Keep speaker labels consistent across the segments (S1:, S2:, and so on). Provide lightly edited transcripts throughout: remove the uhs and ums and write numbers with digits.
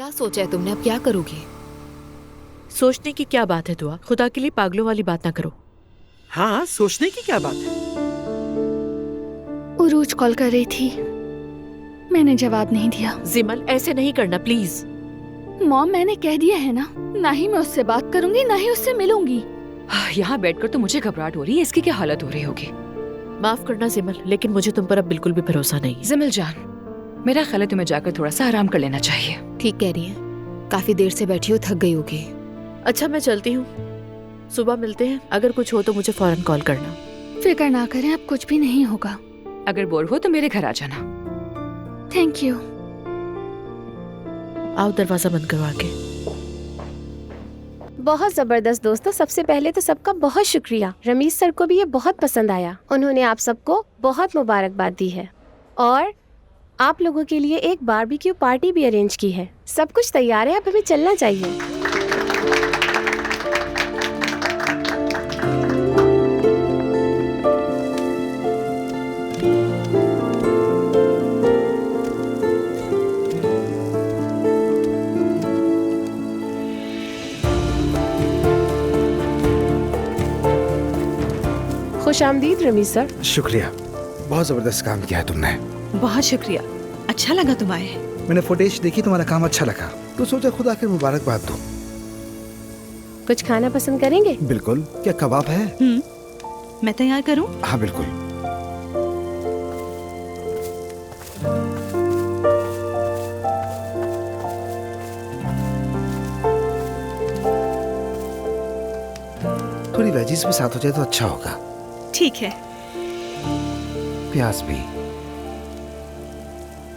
S1: क्या सोचा है तुमने? अब क्या करोगी?
S2: सोचने की क्या बात है दुआ, खुदा के लिए पागलों वाली बात ना करो।
S3: हाँ, सोचने की क्या बात है?
S4: उरूज कॉल कर रही थी, मैंने जवाब नहीं दिया।
S2: जिमल ऐसे नहीं करना प्लीज।
S4: मॉम मैंने कह दिया है ना, ना ही मैं उससे बात करूंगी ना ही उससे मिलूंगी।
S5: यहाँ बैठकर तो मुझे घबराहट हो रही है, इसकी क्या हालत हो रही होगी।
S2: माफ करना जिमल, लेकिन मुझे तुम पर अब बिल्कुल भी भरोसा नहीं है।
S5: जिमल जान, मेरा ख्याल है तुम्हें जाकर थोड़ा सा आराम कर लेना चाहिए।
S1: ठीक कह रही है, काफी देर से बैठी हो, थक गई होगी।
S2: अच्छा मैं चलती हूँ, सुबह मिलते हैं। अगर कुछ हो तो मुझे फौरन कॉल करना।
S4: फिक्र ना करें, अब कुछ भी नहीं होगा।
S5: अगर बोर हो तो मेरे घर आ जाना।
S4: Thank you.
S2: आओ दरवाजा बंद करवा के।
S6: बहुत जबरदस्त दोस्तों, सबसे पहले तो सबका बहुत शुक्रिया। रमीज सर को भी ये बहुत पसंद आया, उन्होंने आप सबको बहुत मुबारकबाद दी है और आप लोगों के लिए एक बारबेक्यू पार्टी भी अरेंज की है। सब कुछ तैयार है, अब हमें चलना चाहिए। खुशामदीद रमीज सर।
S7: शुक्रिया, बहुत जबरदस्त काम किया है तुमने।
S8: बहुत शुक्रिया, अच्छा लगा तुम आए।
S7: मैंने फुटेज देखी, तुम्हारा काम अच्छा लगा तो सोचा खुदा के मुबारकबाद दूं।
S6: कुछ खाना पसंद करेंगे?
S7: बिल्कुल, क्या कबाब है?
S8: मैं तैयार करूं?
S7: हाँ बिल्कुल। थोड़ी वेजीज भी साथ हो जाए तो अच्छा होगा।
S8: ठीक है।
S7: प्याज भी।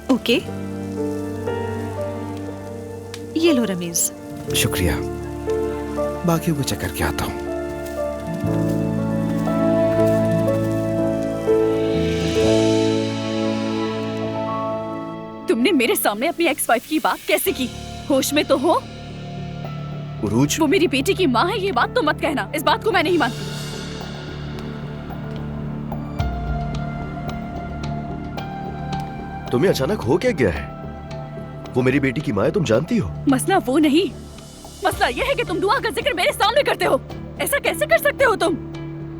S8: ओके, ये लो रमीज।
S7: शुक्रिया, बाकियों को चेक करके आता हूँ।
S8: तुमने मेरे सामने अपनी एक्स वाइफ की बात कैसे की? होश में तो हो?
S9: उरूज,
S8: वो मेरी बेटी की माँ है, ये बात तो मत कहना। इस बात को मैं नहीं मानती।
S9: तुम्हें अचानक हो क्या गया है? वो मेरी बेटी की माँ है, तुम जानती हो।
S8: मसला वो नहीं, मसला ये है कि तुम दुआ का जिक्र मेरे सामने करते हो। ऐसा कैसे कर सकते हो तुम?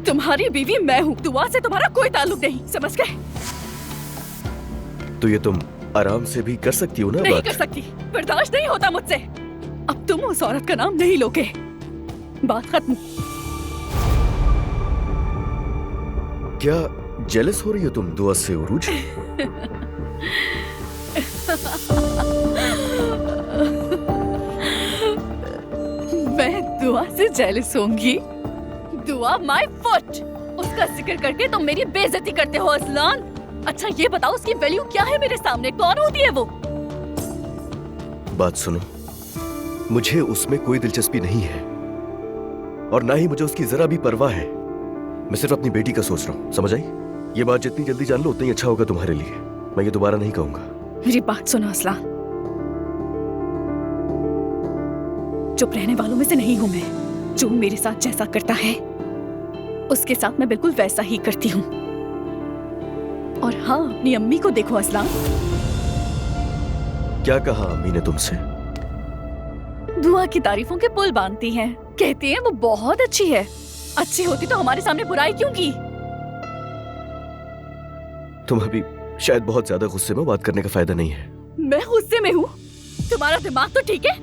S8: तुम्हारी बीवी मैं हूँ, दुआ से तुम्हारा कोई ताल्लुक नहीं, समझ गए?
S9: तो ये तुम आराम से भी कर सकती हो ना
S8: नहीं
S9: बात?
S8: कर सकती, बर्दाश्त नहीं होता मुझसे। अब तुम उस औरत का नाम नहीं लोगे, बात खत्म।
S9: क्या जेलस हो रही हो तुम दुआ से उरूज?
S8: मैं दुआ से जेलस होंगी? दुआ माय फुट, उसका जिक्र करके तुम मेरी बेइज्जती करते हो असलान। अच्छा ये बताओ उसकी वैल्यू क्या है मेरे सामने? कौन होती है वो?
S9: बात सुनो, मुझे उसमें कोई दिलचस्पी नहीं है और ना ही मुझे उसकी जरा भी परवाह है। मैं सिर्फ अपनी बेटी का सोच रहा हूँ, समझ आई? ये बात जितनी जल्दी जान लो उतना ही अच्छा होगा तुम्हारे लिए। मैं ये दोबारा नहीं कहूंगा।
S8: मेरी बात सुनो असलान, चुप रहने वालों में से नहीं हूं मैं। जो मेरे साथ जैसा करता है उसके साथ मैं बिल्कुल वैसा ही करती हूँ। और हाँ, अपनी अम्मी को देखो असलान।
S9: क्या कहा अम्मी ने तुमसे?
S8: दुआ की तारीफों के पुल बांधती हैं, कहती हैं वो बहुत अच्छी है। अच्छी होती तो हमारे सामने बुराई क्यों की?
S9: तुम अभी शायद बहुत ज्यादा गुस्से में, बात करने का फायदा नहीं है।
S8: मैं गुस्से में हूँ? तुम्हारा दिमाग तो ठीक है?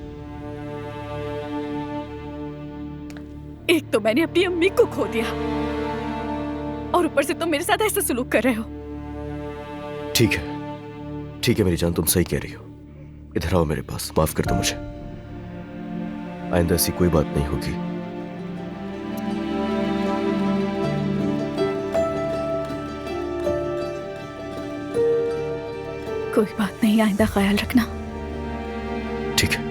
S8: एक तो मैंने अपनी अम्मी को खो दिया और ऊपर से तुम मेरे साथ ऐसा सलूक कर रहे हो।
S9: ठीक है, ठीक है मेरी जान, तुम सही कह रही हो। इधर आओ मेरे पास, माफ कर दो मुझे। आइंदा ऐसी कोई बात नहीं होगी।
S8: कोई बात नहीं, आइंदा ख्याल रखना।
S9: ठीक है,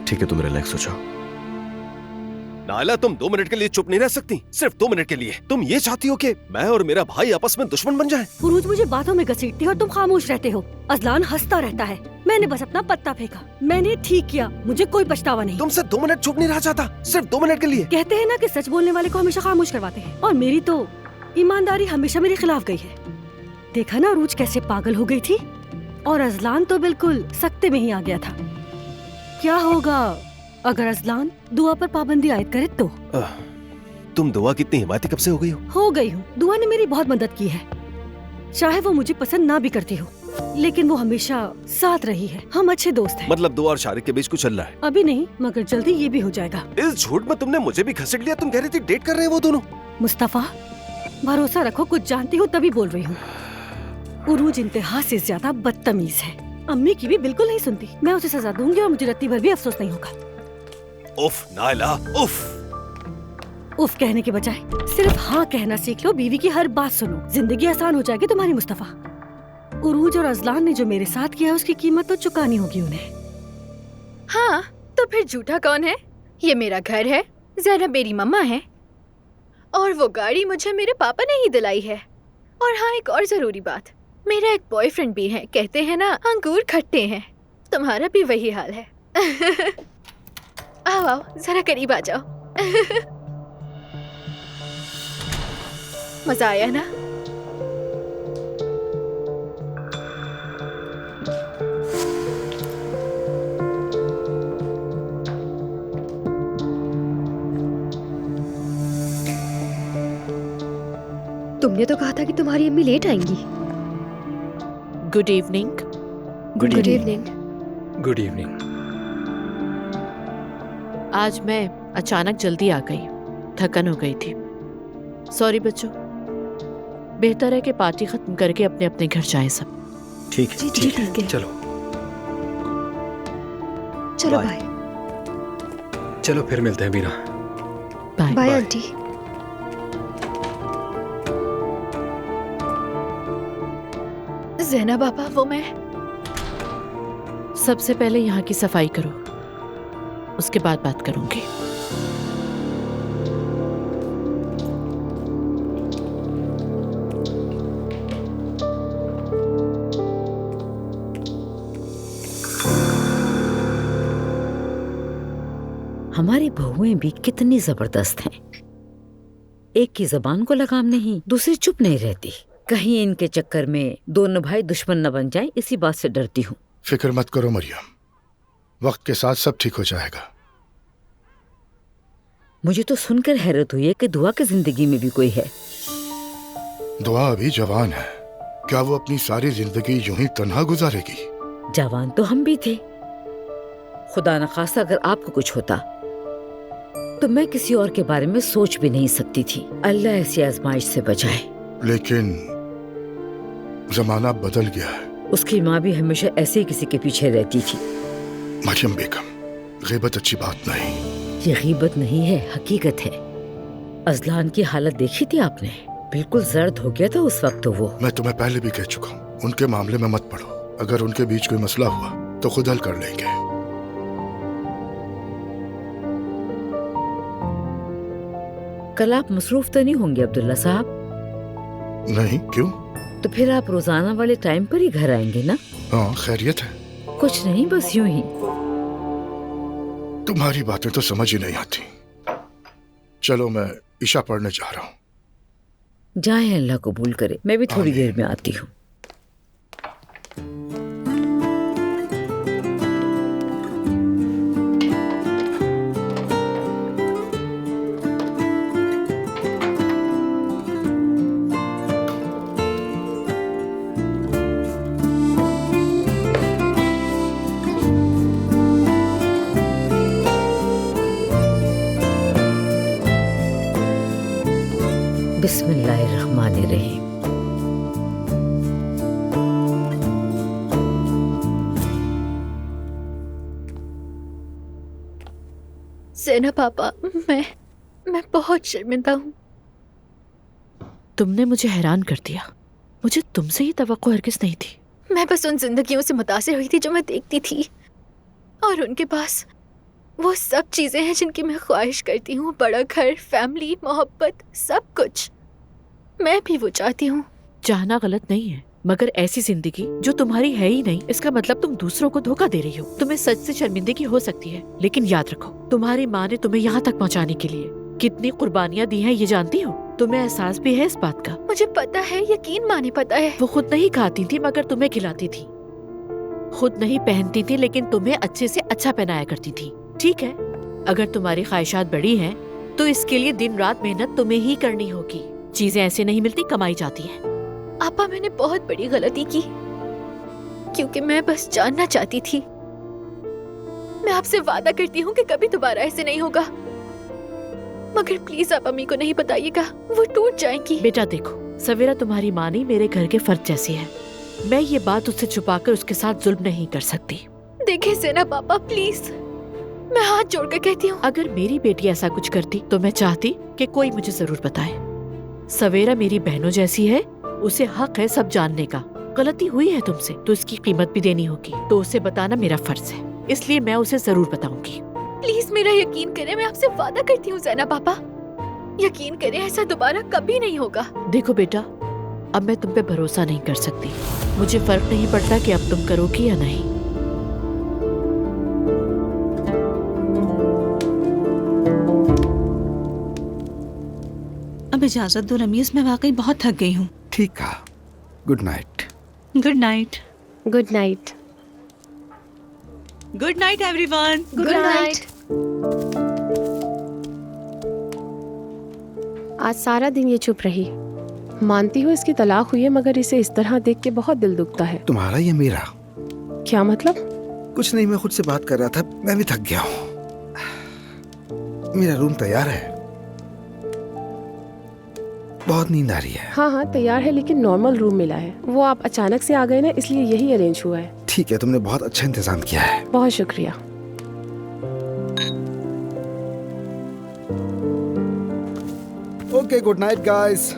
S9: ठीक है, तुम रिलैक्स हो जाओ।
S3: नायला, तुम 2 मिनट के लिए चुप नहीं रह सकती? सिर्फ 2 मिनट के लिए। तुम ये चाहती हो कि मैं और मेरा भाई आपस में दुश्मन बन जाएं?
S10: उरूज मुझे बातों में घसीटती है और तुम खामोश रहते हो। अजलान हंसता रहता है। मैंने बस अपना पत्ता फेंका, मैंने ठीक किया, मुझे कोई पछतावा नहीं।
S3: तुमसे 2 मिनट चुप नहीं रहा जाता, सिर्फ 2 मिनट के लिए।
S10: कहते हैं ना कि सच बोलने वाले को हमेशा खामोश करवाते हैं, और मेरी तो ईमानदारी हमेशा मेरे खिलाफ गई है। देखा ना उरूज कैसे पागल हो गई थी। और अजलान तो बिल्कुल सख्ते में ही आ गया था। क्या होगा अगर अजलान दुआ पर पाबंदी आयद करे तो?
S3: तुम दुआ कितनी हिमायती कब से हो गई
S10: हो गई हूँ। दुआ ने मेरी बहुत मदद की है, चाहे वो मुझे पसंद ना भी करती हो, लेकिन वो हमेशा साथ रही है। हम अच्छे दोस्त हैं।
S3: मतलब दुआ और शारिक के बीच कुछ चल रहा है?
S10: अभी नहीं, मगर जल्दी ये भी हो जाएगा।
S3: इस झूठ में तुमने मुझे भी घसीट लिया। तुम कह रही थी डेट कर रहे हैं वो दोनों।
S10: मुस्तफा, भरोसा रखो, कुछ जानती हूँ तभी बोल रही हूँ। उरूज इंतहा से ज्यादा बदतमीज है। अम्मी की भी बिल्कुल नहीं सुनती। मैं उसे सजा दूंगी और मुझे रत्ती भर भी अफसोस नहीं होगा।
S3: उफ नायला, उफ।
S10: उफ कहने के बजाय सिर्फ हाँ कहना सीख लो। बीवी की हर बात सुनो, जिंदगी आसान हो जाएगी तुम्हारी। मुस्तफा, उरूज और अजलान ने जो मेरे साथ किया है उसकी कीमत तो चुकानी होगी उन्हें।
S4: हाँ, तो फिर झूठा कौन है? ये मेरा घर है, ज़ैनब मेरी मम्मा है, और वो गाड़ी मुझे मेरे पापा ने ही दिलाई है। और हाँ, एक और जरूरी बात, मेरा एक बॉयफ्रेंड भी है। कहते हैं ना, अंगूर खट्टे हैं। तुम्हारा भी वही हाल है। आओ आओ, जरा करीब आ जाओ। मजा आया ना?
S6: तुमने तो कहा था कि तुम्हारी अम्मी लेट आएंगी।
S2: Good evening.
S6: Good evening.
S7: Good evening.
S2: आज मैं अचानक जल्दी आ गई, थकन हो गई थी। सॉरी बच्चों, बेहतर है कि पार्टी खत्म करके अपने अपने घर जाएं सब।
S7: ठीक है, ठीक है, चलो
S6: चलो
S9: बाय।
S6: बाय।
S7: चलो फिर मिलते हैं Beena.
S2: Bye.
S6: Bye aunty.
S4: Zainab पापा, वो मैं
S2: सबसे पहले यहाँ की सफाई करो, उसके बाद बात करूंगी।
S11: हमारी बहुएं भी कितनी जबरदस्त हैं। एक की जबान को लगाम नहीं, दूसरी चुप नहीं रहती। कहीं इनके चक्कर में दोनों भाई दुश्मन न बन जाएं, इसी बात से डरती हूँ।
S12: फिक्र मत करो मरियम, वक्त के साथ सब ठीक हो जाएगा।
S11: मुझे तो सुनकर हैरत हुई है कि दुआ की जिंदगी में भी कोई है।
S12: दुआ अभी जवान है, क्या वो अपनी सारी जिंदगी यूं ही तन्हा गुजारेगी?
S11: जवान तो हम भी थे। खुदा न खास्ता अगर आपको कुछ होता तो मैं किसी और के बारे में सोच भी नहीं सकती थी। अल्लाह ऐसी आजमाइश से बचाए।
S12: लेकिन जमाना बदल गया है।
S11: उसकी माँ भी हमेशा ऐसे ही किसी के पीछे रहती थी।
S12: मरियम बेगम, गीबत अच्छी बात नहीं।
S11: ये गीबत नहीं है, हकीकत है। अजलान की हालत देखी थी आपने? बिल्कुल जर्द हो गया था उस वक्त। तो वो
S12: मैं तुम्हें पहले भी कह चुका हूँ, उनके मामले में मत पड़ो। अगर उनके बीच कोई मसला हुआ तो खुद हल कर लेंगे।
S11: कल आप मसरूफ तो नहीं होंगे अब्दुल्ला साहब?
S12: नहीं, क्यों?
S11: तो फिर आप रोजाना वाले टाइम पर ही घर आएंगे ना?
S12: हाँ, खैरियत है।
S11: कुछ नहीं, बस यूं ही।
S12: तुम्हारी बातें तो समझ ही नहीं आती। चलो मैं ईशा पढ़ने जा रहा हूँ।
S11: जाए, अल्लाह कबूल करे। मैं भी थोड़ी देर में आती हूँ। बिस्मिल्लाहिर्रहमानिर्रहीम।
S4: ज़ैनब पापा, मैं बहुत शर्मिंदा हूँ।
S2: तुमने मुझे हैरान कर दिया। मुझे तुमसे ही तवक्को हरगिज़ नहीं थी।
S4: मैं बस उन जिंदगियों से मुतासिर हुई थी जो मैं देखती थी, और उनके पास वो सब चीजें हैं जिनकी मैं ख्वाहिश करती हूँ। बड़ा घर, फैमिली, मोहब्बत, सब कुछ। मैं भी वो चाहती हूँ।
S2: चाहना गलत नहीं है, मगर ऐसी जिंदगी जो तुम्हारी है ही नहीं, इसका मतलब तुम दूसरों को धोखा दे रही हो। तुम्हें सच से शर्मिंदगी हो सकती है, लेकिन याद रखो, तुम्हारी माँ ने तुम्हें यहाँ तक पहुँचाने के लिए कितनी कुर्बानियाँ दी हैं, ये जानती हो? तुम्हें एहसास भी है इस बात का?
S4: मुझे पता है, यकीन माने पता है।
S2: वो खुद नहीं खाती थी, मगर तुम्हें खिलाती थी। खुद नहीं पहनती थी लेकिन तुम्हें अच्छे से अच्छा पहनाया करती थी। ठीक है, अगर तुम्हारी ख्वाहिशात बड़ी हैं तो इसके लिए दिन रात मेहनत तुम्हें ही करनी होगी। चीजें ऐसे नहीं मिलती, कमाई जाती है।
S4: आपा, मैंने बहुत बड़ी गलती की क्योंकि मैं बस जानना चाहती थी। मैं आपसे वादा करती हूँ कि कभी दोबारा ऐसे नहीं होगा, मगर प्लीज आप अम्मी को नहीं बताइएगा, वो टूट जाएंगी।
S2: बेटा देखो, सवेरा तुम्हारी माँ नहीं मेरे घर के फर्द जैसी है। मैं ये बात उससे छुपाकर उसके साथ जुल्म नहीं कर सकती।
S4: देखिए सेना पापा, प्लीज मैं हाथ जोड़कर कहती हूँ।
S2: अगर मेरी बेटी ऐसा कुछ करती तो मैं चाहती कि कोई मुझे जरूर बताए। सवेरा मेरी बहनों जैसी है, उसे हक है सब जानने का। गलती हुई है तुमसे तो इसकी कीमत भी देनी होगी, तो उसे बताना मेरा फर्ज है, इसलिए मैं उसे जरूर बताऊंगी।
S4: प्लीज मेरा यकीन करें, मैं आपसे वादा करती हूँ ज़ैना पापा, यकीन करें ऐसा दोबारा कभी नहीं होगा।
S2: देखो बेटा, अब मैं तुम पे भरोसा नहीं कर सकती। मुझे फर्क नहीं पड़ता कि अब तुम करोगी या नहीं।
S13: अब इजाजत दो रमीज, मैं वाकई बहुत थक गई हूँ।
S7: ठीक कहा। Good night.
S13: Good night.
S6: Good night.
S13: Good night everyone.
S4: Good night.
S6: आज सारा दिन ये चुप रही। मानती हूँ इसकी तलाक हुई है, मगर इसे इस तरह देख के बहुत दिल दुखता है।
S7: तुम्हारा या मेरा?
S6: क्या मतलब?
S7: कुछ नहीं, मैं खुद से बात कर रहा था। मैं भी थक गया हूँ। मेरा रूम तैयार है। बहुत नींद आ रही है।
S6: हाँ हाँ तैयार है, लेकिन नॉर्मल रूम मिला है। वो आप अचानक से आ गए ना, इसलिए यही अरेंज हुआ है।
S7: ठीक है, तुमने बहुत अच्छा इंतजाम किया है।
S6: बहुत शुक्रिया।
S7: Okay, good night guys.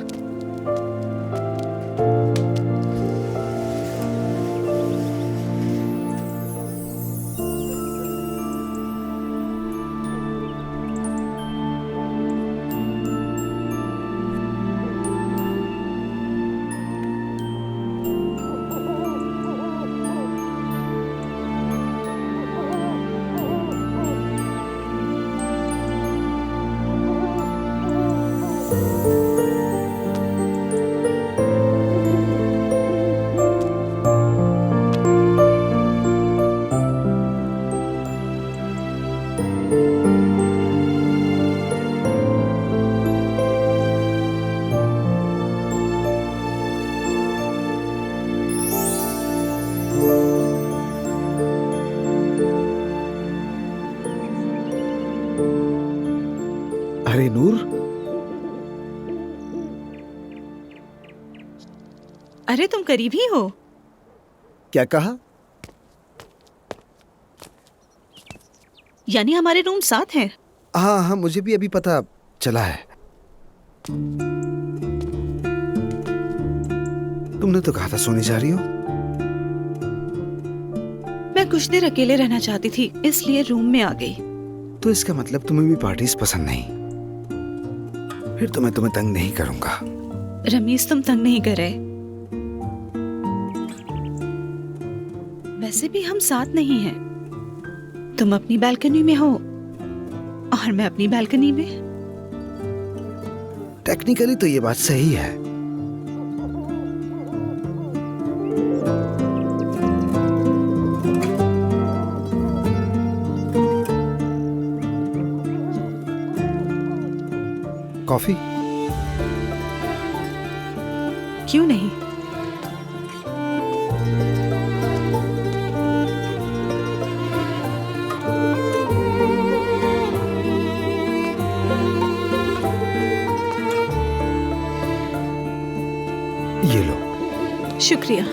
S7: अरे नूर,
S13: अरे तुम करीब ही हो।
S7: क्या कहा?
S13: यानी हमारे रूम साथ हैं?
S7: हाँ हाँ, मुझे भी अभी पता चला है। तुमने तो कहा था सोने जा रही हो।
S13: मैं कुछ देर अकेले रहना चाहती थी, इसलिए रूम में आ गई।
S7: तो इसका मतलब तुम्हें भी पार्टीज पसंद नहीं? फिर तो मैं तुम्हें तंग नहीं करूंगा।
S13: रमीज, तुम तंग नहीं कर रहे। वैसे भी हम साथ नहीं हैं। तुम अपनी बालकनी में हो और मैं अपनी बालकनी में।
S7: टेक्निकली तो ये बात सही है। कॉफी?
S13: क्यों नहीं?
S7: ये लो।
S13: शुक्रिया।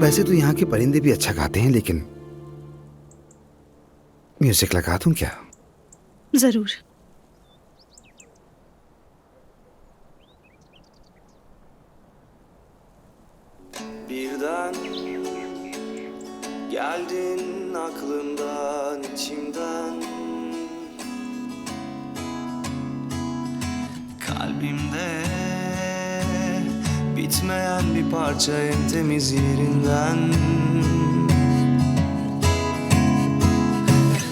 S7: वैसे तो यहाँ के परिंदे भी अच्छा गाते हैं, लेकिन म्यूजिक लगा दूं क्या?
S13: जरूर।
S14: Birden geldin aklımdan, içimden. kalbimde bitmeyen bir parça en temiz yerinden.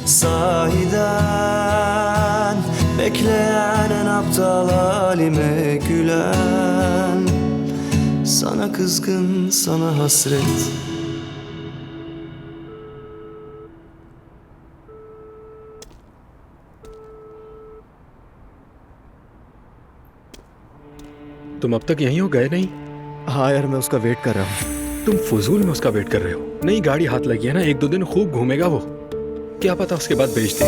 S14: Sahiden bekleyen en aptal halime gülen, sana kızgın, sana hasret.
S15: तुम अब तक यहीं हो, गए नहीं?
S9: हाँ यार, मैं उसका वेट कर रहा हूँ।
S15: तुम फजूल में उसका वेट कर रहे हो। नई गाड़ी हाथ लगी है ना, 1-2 दिन खूब घूमेगा वो, क्या पता उसके बाद बेच दे।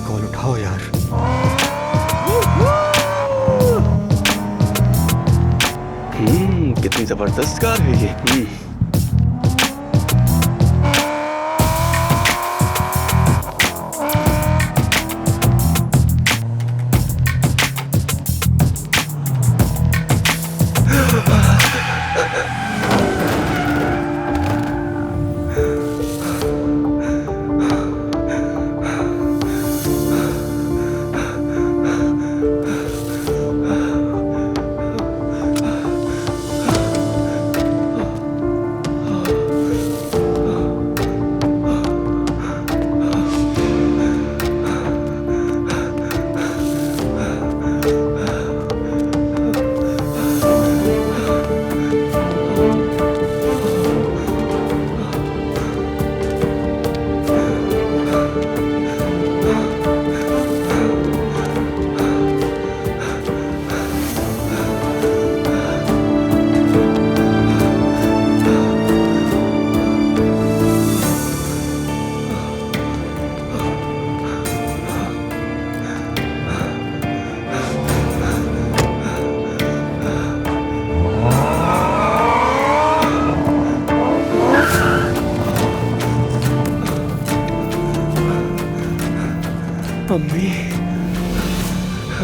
S9: कॉल उठाओ यार। कितनी जबरदस्त कार है ये। अम्मी,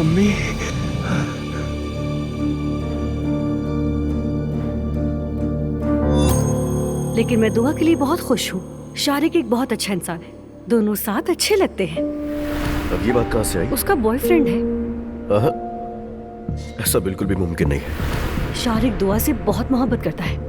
S9: अम्मी।
S10: लेकिन मैं दुआ के लिए बहुत खुश हूँ। शारिक एक बहुत अच्छा इंसान है, दोनों साथ अच्छे लगते हैं।
S9: अब ये बात कहाँ से आई?
S10: उसका बॉयफ्रेंड है।
S9: ऐसा बिल्कुल भी मुमकिन नहीं है।
S10: शारिक दुआ से बहुत मोहब्बत करता है।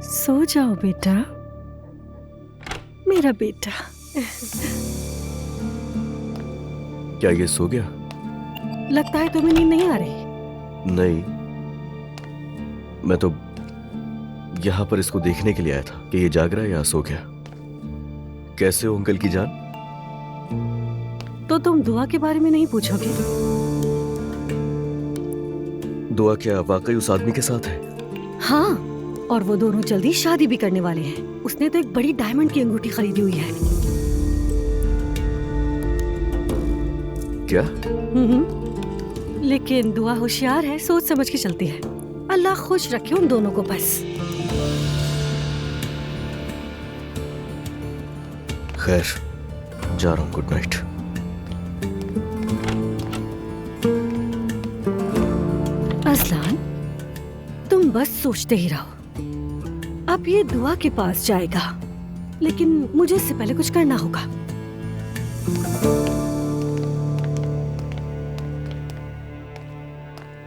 S10: सो जाओ बेटा, मेरा बेटा।
S9: क्या ये सो गया?
S10: लगता है तुम्हें नींद नहीं आ रही।
S9: नहीं, मैं तो यहाँ पर इसको देखने के लिए आया था कि ये जाग रहा है या सो गया। कैसे हो अंकल की जान?
S10: तो तुम दुआ के बारे में नहीं पूछोगे?
S9: दुआ क्या वाकई उस आदमी के साथ है?
S10: हाँ, और वो दोनों जल्दी शादी भी करने वाले हैं। उसने तो एक बड़ी डायमंड की अंगूठी खरीदी हुई है।
S9: क्या?
S10: लेकिन दुआ होशियार है, सोच समझ के चलती है। अल्लाह खुश रखे उन दोनों को बस।
S9: खैर, जा रहा हूँ। Good night.
S10: अज़लान, तुम बस सोचते ही रहो। अब ये दुआ के पास जाएगा, लेकिन मुझे इससे पहले कुछ करना होगा।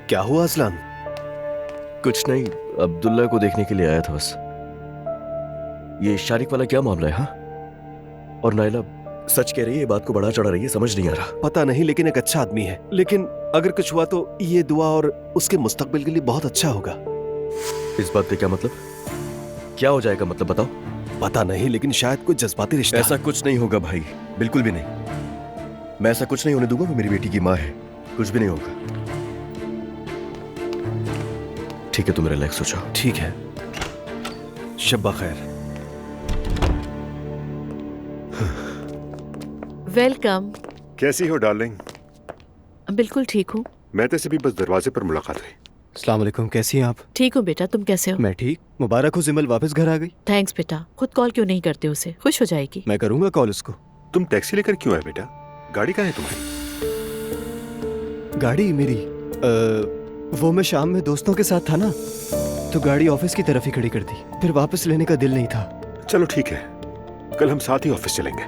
S3: क्या हुआ असलान?
S9: कुछ नहीं, अब्दुल्ला को देखने के लिए आया था बस। ये शारिक वाला क्या मामला है? हाँ, और नाइला सच कह रही है, ये बात को बढ़ा चढ़ा रही है, समझ नहीं आ रहा।
S3: पता नहीं, लेकिन एक अच्छा आदमी है। लेकिन अगर कुछ हुआ तो ये दुआ और उसके मुस्तकबिल के लिए बहुत अच्छा होगा।
S9: इस बात का क्या मतलब? क्या हो जाएगा मतलब, बताओ।
S3: पता नहीं, लेकिन शायद कोई जज्बाती रिश्ता।
S9: ऐसा कुछ नहीं होगा भाई, बिल्कुल भी नहीं। मैं ऐसा कुछ नहीं होने दूंगा। वो मेरी बेटी की माँ है, कुछ भी नहीं होगा। ठीक है, तुम रिलैक्स हो जाओ।
S3: ठीक है। शब्बा खैर।
S2: वेलकम।
S16: कैसी हो डार्लिंग?
S2: बिल्कुल ठीक हूँ।
S16: मैं तो भी बस दरवाजे पर मुलाकात हुई।
S17: अस्सलाम वालेकुम, कैसी हैं आप?
S2: ठीक हूँ बेटा, तुम कैसे हो?
S17: मैं ठीक। मुबारक हो, जिमल वापस घर आ गई।
S2: थैंक्स बेटा, खुद कॉल क्यों नहीं करते उसे, खुश हो जाएगी।
S17: मैं करूंगा कॉल उसको।
S16: तुम टैक्सी लेकर क्यों आए बेटा? गाड़ी कहाँ है तुम्हारी?
S17: गाड़ी मेरी वो मैं शाम में दोस्तों के साथ था ना, तो गाड़ी ऑफिस की तरफ ही खड़ी कर दी, फिर वापस लेने का दिल नहीं था।
S16: चलो ठीक है, कल हम साथ ही ऑफिस चलेंगे।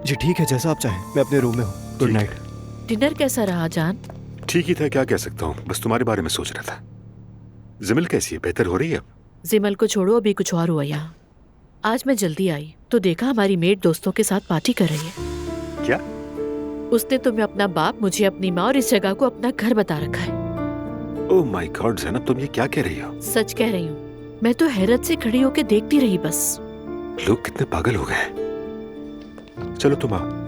S17: जी ठीक है, जैसा आप चाहें। मैं अपने रूम में हूँ। Good night.
S2: डिनर कैसा रहा जान?
S16: ठीक ही था, क्या कह सकता हूँ, बस तुम्हारे बारे में सोच रहा था। जिमल कैसी है, बेहतर हो रही है अब?
S2: जिमल को छोड़ो, अभी कुछ और हुआ यहाँ। आज मैं जल्दी आई तो देखा हमारी मेट दोस्तों के साथ पार्टी कर रही है।
S16: क्या?
S2: उसने तुम्हें अपना बाप, मुझे अपनी माँ और इस जगह को अपना घर बता रखा है।
S16: ओह माय गॉड ज़ैनब, तुम ये क्या कह रही हो?
S2: सच कह रही हूँ, मैं तो हैरत से खड़ी होकर देखती रही बस।
S16: लोग कितने पागल हो गए। चलो तुम आओ।